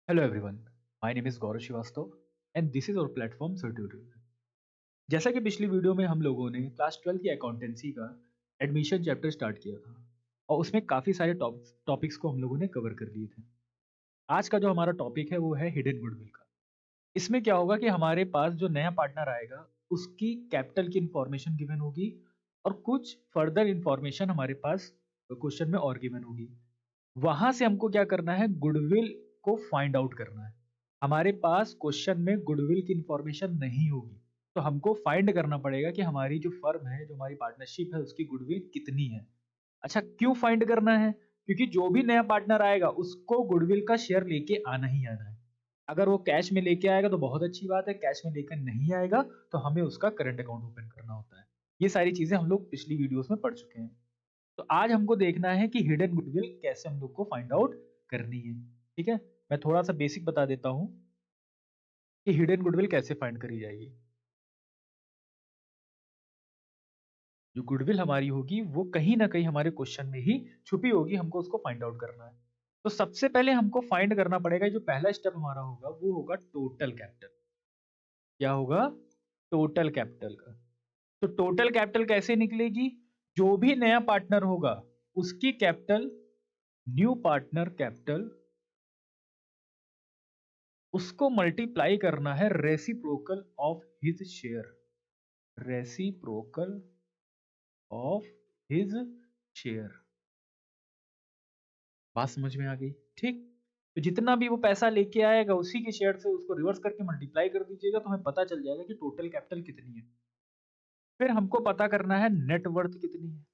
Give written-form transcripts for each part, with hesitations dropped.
Hello everyone, my name is Gaurav Srivastava and this is our platform Sir Tutorial। जैसा कि पिछली video में हम लोगों ने क्लास 12 की अकाउंटेंसी का एडमिशन चैप्टर स्टार्ट किया था और उसमें काफ़ी सारे टॉपिक्स को हम लोगों ने कवर कर लिए थे। आज का जो हमारा टॉपिक है वो है हिडन गुडविल का। इसमें क्या होगा कि हमारे पास जो नया पार्टनर आएगा उसकी कैपिटल की इंफॉर्मेशन गिवन होगी और कुछ फर्दर इंफॉर्मेशन हमारे पास क्वेश्चन में और गिवन होगी। वहां से हमको क्या करना है, गुडविल को फाइंड आउट करना है। हमारे पास क्वेश्चन में गुडविल की इंफॉर्मेशन नहीं होगी तो हमको फाइंड करना पड़ेगा कि हमारी जो फर्म है, जो हमारी पार्टनरशिप है, उसकी गुडविल कितनी है। अच्छा, क्यों फाइंड करना है? क्योंकि जो भी नया पार्टनर आएगा उसको गुडविल का शेयर लेके आना ही आना है। अगर वो कैश में लेके आएगा तो बहुत अच्छी बात है, कैश में लेकर नहीं आएगा तो हमें उसका करंट अकाउंट ओपन करना होता है। ये सारी चीजें हम लोग पिछली वीडियोस में पढ़ चुके हैं। तो आज हमको देखना है कि हिडन गुडविल कैसे हम लोग को फाइंड आउट करनी है। ठीक है, मैं थोड़ा सा बेसिक बता देता हूं कि हिडन गुडविल कैसे फाइंड करी जाएगी। जो गुडविल हमारी होगी वो कहीं ना कहीं हमारे क्वेश्चन में ही छुपी होगी, हमको उसको फाइंड आउट करना है। तो सबसे पहले हमको फाइंड करना पड़ेगा, जो पहला स्टेप हमारा होगा वो होगा टोटल कैपिटल। क्या होगा? टोटल कैपिटल का। तो टोटल कैपिटल कैसे निकलेगी? जो भी नया पार्टनर होगा उसकी कैपिटल, न्यू पार्टनर कैपिटल, उसको मल्टीप्लाई करना है reciprocal of his share. Reciprocal of his share. बात समझ में आ गई? ठीक। तो जितना भी वो पैसा लेके आएगा उसी के शेयर से उसको रिवर्स करके मल्टीप्लाई कर दीजिएगा तो हमें पता चल जाएगा कि टोटल कैपिटल कितनी है। फिर हमको पता करना है नेट वर्थ कितनी है।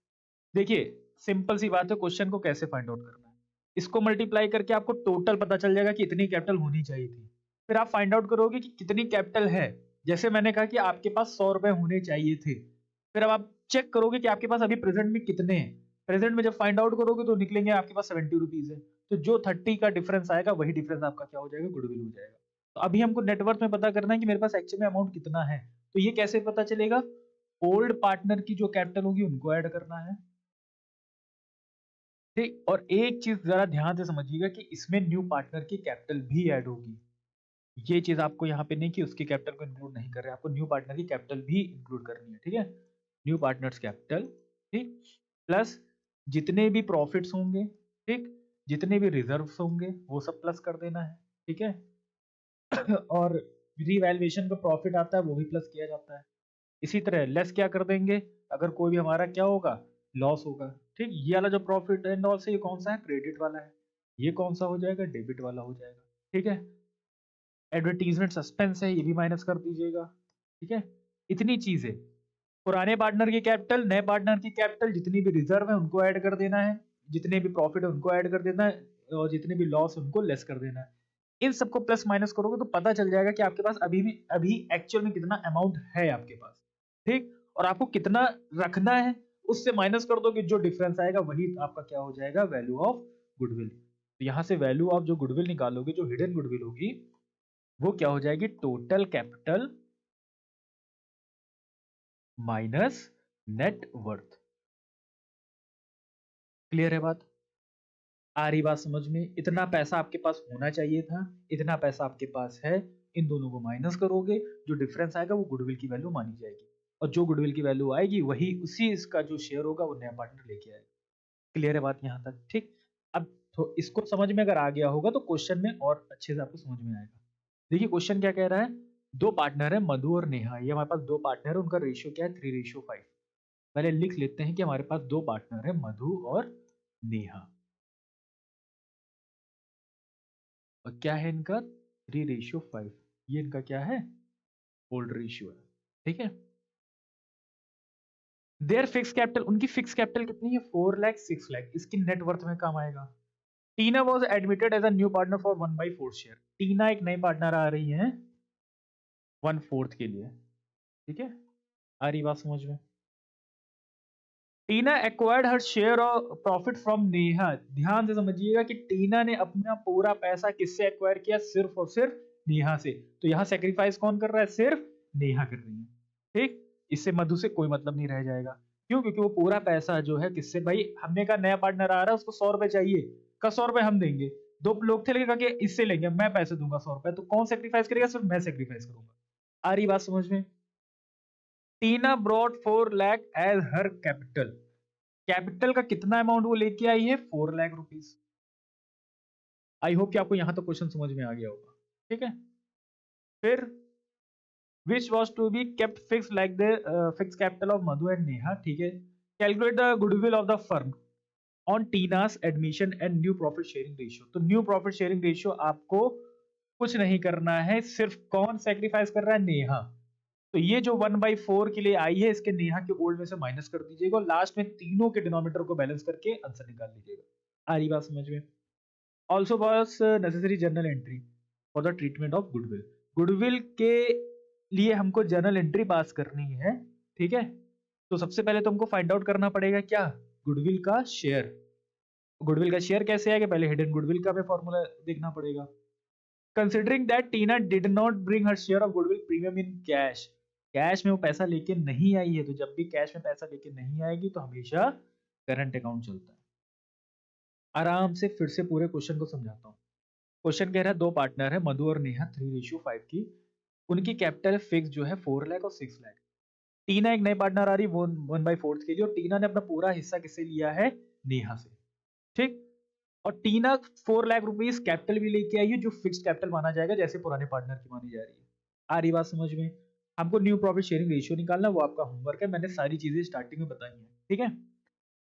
देखिए, सिंपल सी बात है, क्वेश्चन को कैसे फाइंड आउट करना है। इसको मल्टीप्लाई करके आपको टोटल पता चल जाएगा कि इतनी कैपिटल होनी चाहिए थी। फिर आप फाइंड आउट करोगे कि कितनी कैपिटल है। जैसे मैंने कहा कि आपके पास 100 रुपए होने चाहिए थे। फिर अब आप चेक करोगे कि आपके पास अभी प्रेजेंट में कितने हैं। प्रेजेंट में जब फाइंड आउट करोगे तो निकलेंगे आपके पास 70 रुपीज है। तो जो 30 का डिफरेंस आएगा वही डिफरेंस आपका क्या हो जाएगा, गुडविल हो जाएगा। तो अभी हमको नेटवर्थ में पता करना है कि मेरे पास एक्चुअल में अमाउंट कितना है। तो ये कैसे पता चलेगा? ओल्ड पार्टनर की जो कैपिटल होगी उनको ऐड करना है। ठीक, और एक चीज जरा ध्यान से समझिएगा कि इसमें न्यू पार्टनर की कैपिटल भी ऐड होगी। ये चीज आपको यहाँ पे नहीं कि उसकी कैपिटल को इंक्लूड नहीं कर रहे, आपको न्यू पार्टनर की कैपिटल भी इंक्लूड करनी है। ठीक है, न्यू पार्टनर्स कैपिटल, ठीक, प्लस जितने भी प्रॉफिट्स होंगे, ठीक, जितने भी रिजर्व्स होंगे वो सब प्लस कर देना है। ठीक है, और रीवैल्यूएशन का प्रॉफिट आता है वो भी प्लस किया जाता है। इसी तरह लेस क्या कर देंगे, अगर कोई भी हमारा क्या होगा, लॉस होगा। ठीक, ये वाला जो प्रॉफिट एंड लॉस है ये कौन सा है, क्रेडिट वाला है। ये कौन सा हो जाएगा, डेबिट वाला हो जाएगा। ठीक है, एडवर्टीजमेंट सस्पेंस है ये भी माइनस कर दीजिएगा। ठीक है, इतनी चीजें, पुराने पार्टनर की कैपिटल, नए पार्टनर की कैपिटल, जितनी भी रिजर्व है उनको ऐड कर देना है, जितने भी प्रॉफिट है उनको ऐड कर देना है, और जितने भी लॉस है उनको लेस कर देना है। इन सबको प्लस माइनस करोगे तो पता चल जाएगा कि आपके पास अभी एक्चुअल में कितना अमाउंट है आपके पास। ठीक, और आपको कितना रखना है उससे माइनस कर दोगे, जो डिफरेंस आएगा वही आपका क्या हो जाएगा, वैल्यू ऑफ गुडविल। तो यहां से वैल्यू ऑफ जो गुडविल निकालोगे, जो हिडन गुडविल होगी वो क्या हो जाएगी, total capital minus net worth. Clear है बात? आ रही बात समझ में? इतना पैसा आपके पास होना चाहिए था, इतना पैसा आपके पास है, इन दोनों को माइनस करोगे, जो डिफरेंस आएगा वो गुडविल की वैल्यू मानी जाएगी। और जो गुडविल की वैल्यू आएगी वही उसी इसका जो शेयर होगा वो नया पार्टनर लेके आएगा। क्लियर है बात यहाँ तक? ठीक। अब तो इसको समझ में अगर आ गया होगा तो क्वेश्चन में और अच्छे से आपको समझ में आएगा। देखिए क्वेश्चन क्या कह रहा है, दो पार्टनर है मधु और नेहा। ये हमारे पास दो पार्टनर है, उनका रेशियो क्या है, 3:5। पहले लिख लेते हैं कि हमारे पास दो पार्टनर है मधु और नेहा, और क्या है इनका, 3:5। ये इनका क्या है, ओल्ड रेशियो है। ठीक है, देयर फिक्स कैपिटल, उनकी फिक्स कैपिटल कितनी है, 4 लाख 6 लाख। इसकी नेटवर्थ में काम आएगा। Tina was admitted as a new partner for 1/4 share. Tina एक नई पार्टनर आ रही है 1/4 के लिए। ठीक है, आ रही बात समझ में? Tina acquired her share of profit from Neha. ध्यान से समझिएगा कि टीना ने अपना पूरा पैसा किससे एक्वायर किया, सिर्फ और सिर्फ नेहा से। तो यहां सेक्रीफाइस कौन कर रहा है, सिर्फ नेहा कर रही है। ठीक, इससे मधु से कोई मतलब नहीं रह जाएगा। क्यों? क्योंकि वो पूरा पैसा जो है किससे, भाई हमने का नया पार्टनर आ रहा है उसको 100 रुपए चाहिए, का 100 रुपए हम देंगे। दो लोग थे, लेकिन कहा कि इससे लेंगे, मैं पैसे दूंगा 100 रुपए, तो कौन सेक्रीफाइस करेगा? सिर्फ मैं सेक्रीफाइस करूंगा। आ रही बात समझ में? टीना ब्रॉड 4 लाख एज हर कैपिटल। कैपिटल का कितना अमाउंट वो लेके आई है? 4 लाख रुपीज। आई होप कि आपको यहां तक क्वेश्चन समझ में आ गया होगा। ठीक है, फिर which was to be kept fixed like the fixed capital of Madhu and Neha. ठीक है, calculate the goodwill of the firm on Tina's admission and new profit sharing ratio. तो new profit sharing ratio आपको कुछ नहीं करना है, सिर्फ कौन सेक्रीफाइस कर रहा है? नेहा। तो ये जो 1/4 के लिए आई है, इसके नेहा के ओल्ड में से माइनस कर दीजिएगा और लास्ट में तीनों के डिनोमिनेटर को बैलेंस करके आंसर निकाल लीजिएगा। आ रही बात समझ में? Also boss necessary journal entry for the treatment of goodwill. Goodwill के लिए हमको जर्नल एंट्री पास करनी है। ठीक है, तो सबसे पहले तो हमको फाइंड आउट करना पड़ेगा क्या? गुडविल का शेयर। गुडविल का शेयर कैसे आएगा? पहले हिडन गुडविल का भी फॉर्मूला देखना पड़ेगा। Considering that Tina did not bring her share of goodwill premium in cash. Cash में वो पैसा लेके नहीं आई है, तो जब भी कैश में पैसा लेके नहीं आएगी तो हमेशा करंट अकाउंट चलता है। आराम से फिर से पूरे क्वेश्चन को समझाता हूँ। क्वेश्चन कह रहा है दो पार्टनर है मधु और नेहा 3:5 की। उनकी कैपिटल फिक्स जो है 4 लाख और 6 लाख। टीना एक नई पार्टनर आ रही 1/4 के लिए, और टीना ने अपना पूरा हिस्सा किससे लिया है? नेहा से। ठीक, और टीना 4 लाख रुपीज कैपिटल भी लेके आई है, जो फिक्स्ड कैपिटल माना जाएगा, जैसे पुराने पार्टनर की मानी जा रही है। आ रही बात समझ में? हमको न्यू प्रॉफिट शेयरिंग रेशियो निकालना, वो आपका होमवर्क है, मैंने सारी चीजें स्टार्टिंग में बताई हैं। ठीक है,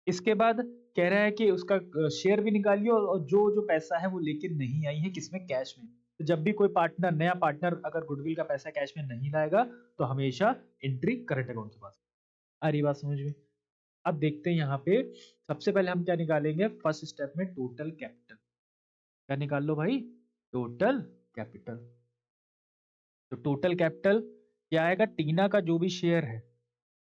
इसके बाद कह रहा है कि उसका शेयर भी निकालिए, और जो जो पैसा है वो लेके नहीं आई है, किसमें? कैश में। तो जब भी कोई पार्टनर, नया पार्टनर अगर गुडविल का पैसा कैश में नहीं लाएगा, तो हमेशा एंट्री करंट अकाउंट के पास। आ रही बात समझ में? अब देखते हैं यहाँ पे, सबसे पहले हम क्या निकालेंगे? फर्स्ट स्टेप में टोटल कैपिटल। क्या निकाल लो भाई? Total capital. तो टोटल कैपिटल क्या आएगा? टीना का जो भी शेयर है,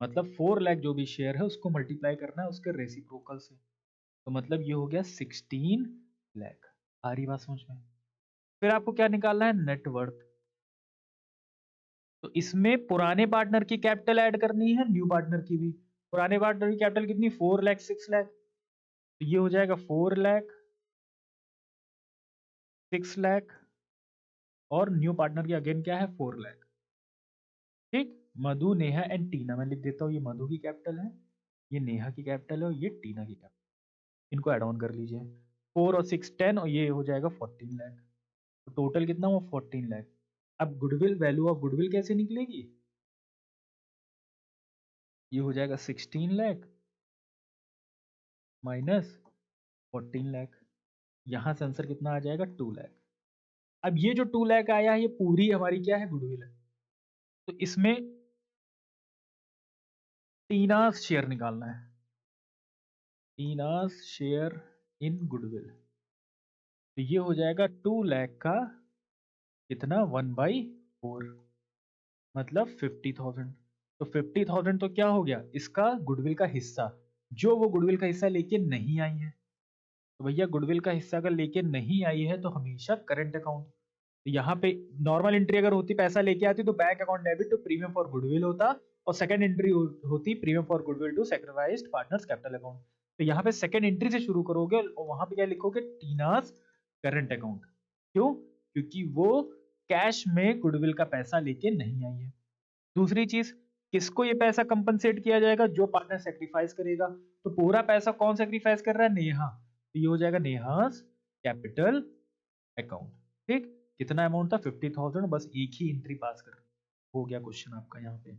मतलब 4 लाख जो भी शेयर है, उसको मल्टीप्लाई करना है उसके रेसिप्रोकल से। तो मतलब ये हो गया 16 लाख। आ रही बात समझ में? फिर आपको क्या निकालना है? नेटवर्थ। तो इसमें पुराने पार्टनर की कैपिटल ऐड करनी है, न्यू पार्टनर की भी। पुराने पार्टनर की कैपिटल कितनी? 4 लाख 6 लाख। तो ये हो जाएगा 4 लाख 6 लाख, और न्यू पार्टनर की अगेन क्या है? 4 लाख। ठीक, मधु नेहा एंड टीना। मैं लिख देता हूँ, ये मधु की कैपिटल है, ये नेहा की कैपिटल है, और ये टीना की कैपिटल। इनको ऐड ऑन कर लीजिए। 4 और 6 10, और ये हो जाएगा 14 लाख। तो टोटल कितना हुआ? 14 लाख। अब गुडविल, वैल्यू ऑफ गुडविल कैसे निकलेगी? ये हो जाएगा 16 लाख माइनस 14 लाख। यहां से आंसर कितना आ जाएगा? 2 लाख। अब ये जो 2 लाख आया है, ये पूरी हमारी क्या है? गुडविल है। तो इसमें टीना शेयर निकालना है। टीना शेयर इन गुडविल। तो ये हो जाएगा 2 लाख का कितना? 1/4, मतलब 50,000। तो 50,000 तो क्या हो गया? इसका गुडविल का हिस्सा, जो वो गुडविल का हिस्सा लेके नहीं आई है। तो भैया गुडविल का हिस्सा अगर लेके नहीं आई है, तो हमेशा करंट अकाउंट। तो यहाँ पे नॉर्मल एंट्री अगर होती, पैसा लेके आती, तो bank account debit to premium for goodwill होता, और सेकंड एंट्री होती premium for goodwill to sacrificed partners capital account. तो यहाँ पे सेकंड एंट्री से शुरू करोगे, और वहां पे क्या लिखोगे? टीनास करंट अकाउंट। क्यों? क्योंकि वो कैश में गुडविल का पैसा लेके नहीं आई है। दूसरी चीज, किसको ये पैसा कंपनसेट किया जाएगा? जो पार्टनर सेक्रीफाइस करेगा। तो पूरा पैसा कौन सेक्रीफाइस कर रहा है? नेहा। तो ये हो जाएगा नेहास कैपिटल अकाउंट। ठीक, कितना अमाउंट था? 50,000। बस एक ही एंट्री पास कर, हो गया क्वेश्चन आपका यहाँ पे।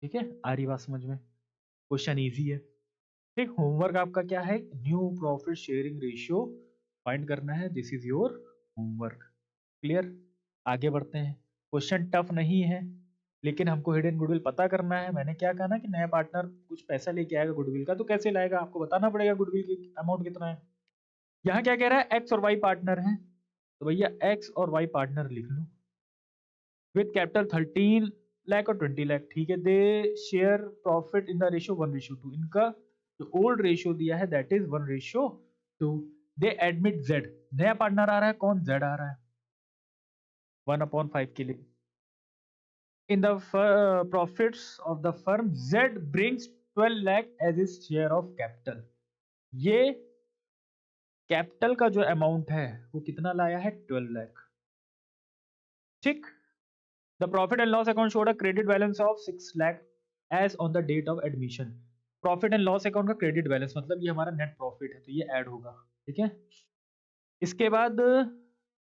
ठीक है, आ रही बात समझ में? क्वेश्चन इजी है। ठीक, होमवर्क आपका क्या है? New profit sharing ratio find करना है। This is your homework. Clear? आगे बढ़ते हैं। क्वेश्चन टफ नहीं है, लेकिन हमको हिडन गुडविल पता करना है। मैंने क्या कहा ना कि नया पार्टनर कुछ पैसा लेके आएगा गुडविल का, तो कैसे लाएगा? आपको बताना पड़ेगा गुडविल की अमाउंट कितना है। यहाँ क्या कह रहा है? एक्स और वाई पार्टनर है, तो भैया एक्स और वाई पार्टनर लिख लो विद कैपिटल 13 लाख और 20 लाख। ठीक है, they share profit in the ratio 1:2। इनका जो ओल्ड रेशियो दिया है that is 1:2। They admit Z. नया पार्टनर आ रहा है, कौन? जेड आ रहा है 1/5 के लिए। In the profits of the firm, Z brings 12 lakh as his share of capital. ये कैपिटल का जो अमाउंट है वो कितना लाया है, 12 लाख। ठीक। The profit and loss account showed a credit balance of 6 lakh as on the date of admission. Profit and loss account का क्रेडिट बैलेंस मतलब ये हमारा नेट प्रॉफिट है, तो ये ऐड होगा। ठीक है। इसके बाद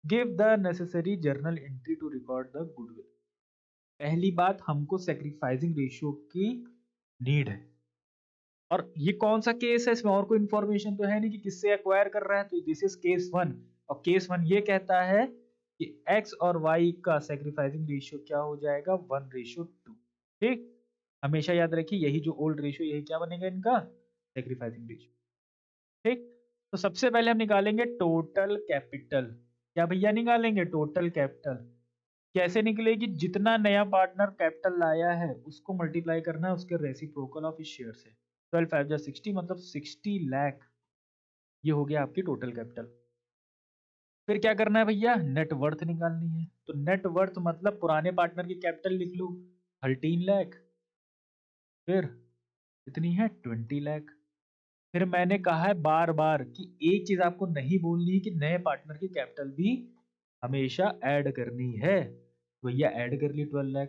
give the necessary journal entry to record the goodwill. पहली बात, हमको सैक्रिफाइसिंग रेशियो की नीड है। और ये कौन सा केस है, इसमें और कोई इंफॉर्मेशन तो है नहीं कि किससे एक्वायर कर रहा है, तो दिस इज केस 1। और केस 1 ये कहता है कि x और y का सैक्रिफाइसिंग रेशियो क्या हो जाएगा, 1:2। ठीक। हमेशा याद रखिए, यही जो ओल्ड रेशियो, यही क्या बनेगा इनका, सैक्रिफाइसिंग रेशियो। ठीक। तो सबसे पहले हम निकालेंगे टोटल कैपिटल। क्या भैया निकालेंगे, टोटल कैपिटल। कैसे निकलेगी, जितना नया पार्टनर कैपिटल लाया है उसको मल्टीप्लाई करना है उसके रेसिप्रोकल ऑफ इस शेयर से। 12 5 जा 60, मतलब 60 लाख। ये हो गया आपकी टोटल कैपिटल। फिर क्या करना है भैया, नेट वर्थ निकालनी है। तो नेट वर्थ मतलब पुराने पार्टनर की कैपिटल लिख लो, 13 लाख। फिर कितनी है, 20 लाख। फिर मैंने कहा है बार बार कि एक चीज आपको नहीं बोलनी है कि नए पार्टनर की कैपिटल भी हमेशा ऐड करनी है। तो भैया ऐड कर ली 12 लाख।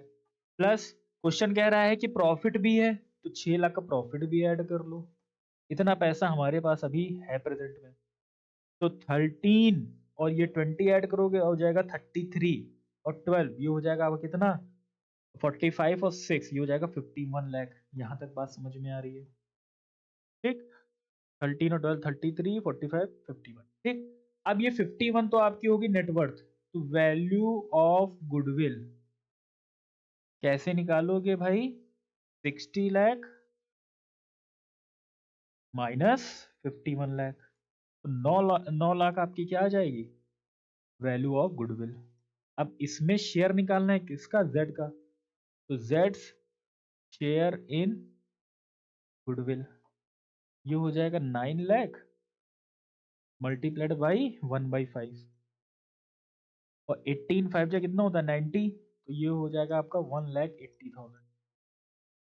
प्लस क्वेश्चन कह रहा है कि प्रॉफिट भी है, तो 6 लाख का प्रॉफिट भी ऐड कर लो। इतना पैसा हमारे पास अभी है प्रेजेंट में। तो 13 और ये 20 ऐड करोगे हो जाएगा 33, और 12 ये हो जाएगा आपका कितना, 45 और 6 ये हो जाएगा 51 लाख। यहां तक बात समझ में आ रही है। ठीक। 13 और 12, 33, 45, 51। ठीक। अब ये 51 तो आपकी होगी नेटवर्थ। तो वैल्यू ऑफ गुडविल कैसे निकालोगे भाई, 60 लाख माइनस 51 लाख। तो 9 लाख आपकी क्या आ जाएगी, वैल्यू ऑफ गुडविल। अब इसमें शेयर निकालना है किसका, जेड का। तो जेड्स शेयर इन गुडविल, ये हो जाएगा 9 लाख मल्टीप्लाइड बाई 1/5। और 18 5 जा कितना होता है, 90। तो ये हो जाएगा आपका 1,80,000।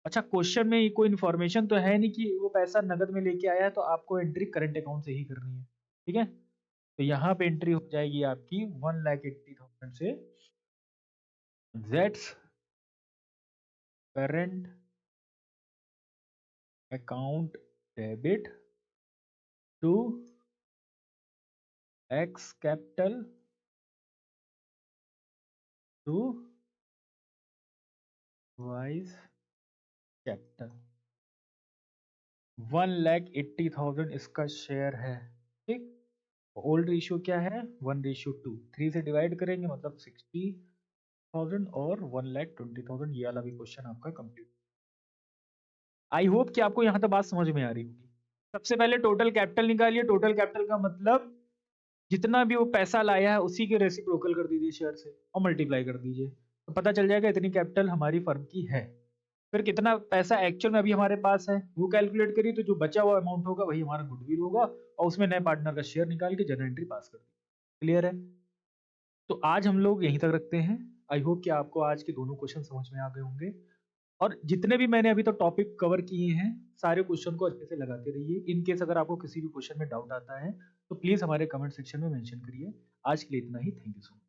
अच्छा, क्वेश्चन में कोई इन्फॉर्मेशन तो है नहीं कि वो पैसा नगद में लेके आया है, तो आपको एंट्री करंट अकाउंट से ही करनी है। ठीक है। तो यहाँ पे एंट्री हो जाएगी आपकी 1,80,000 से जेड्स current account debit to X capital to Y's capital. 1,80,000 इसका शेयर है। ठीक। ओल्ड रेशियो क्या है, 1:2। 3 से डिवाइड करेंगे मतलब 60,000 और 1,20,000। ये वाला भी क्वेश्चन आपका कंप्लीट। आई होप कि आपको यहाँ तक बात समझ में आ रही होगी। सबसे पहले टोटल कैपिटल निकालिए। टोटल कैपिटल का मतलब जितना भी वो पैसा लाया है उसी के रेसिप्रोकल कर दीजिए शेयर से और मल्टीप्लाई कर दीजिए, तो पता चल जाएगा इतनी कैपिटल हमारी फर्म की है। फिर कितना पैसा एक्चुअल में अभी हमारे पास है वो कैलकुलेट करिए, तो जो बचा हुआ अमाउंट होगा वही हमारा गुडविल होगा, और उसमें नए पार्टनर का शेयर निकाल के जनरल एंट्री पास कर दी। क्लियर है। तो आज हम लोग यहीं तक रखते हैं। आई होप कि आपको आज के दोनों क्वेश्चन समझ में आ गए होंगे। और जितने भी मैंने अभी तक टॉपिक कवर किए हैं सारे क्वेश्चन को अच्छे से लगाते रहिए। इन केस अगर आपको किसी भी क्वेश्चन में डाउट आता है तो प्लीज हमारे कमेंट सेक्शन में मेंशन करिए। आज के लिए इतना ही। Thank you so much.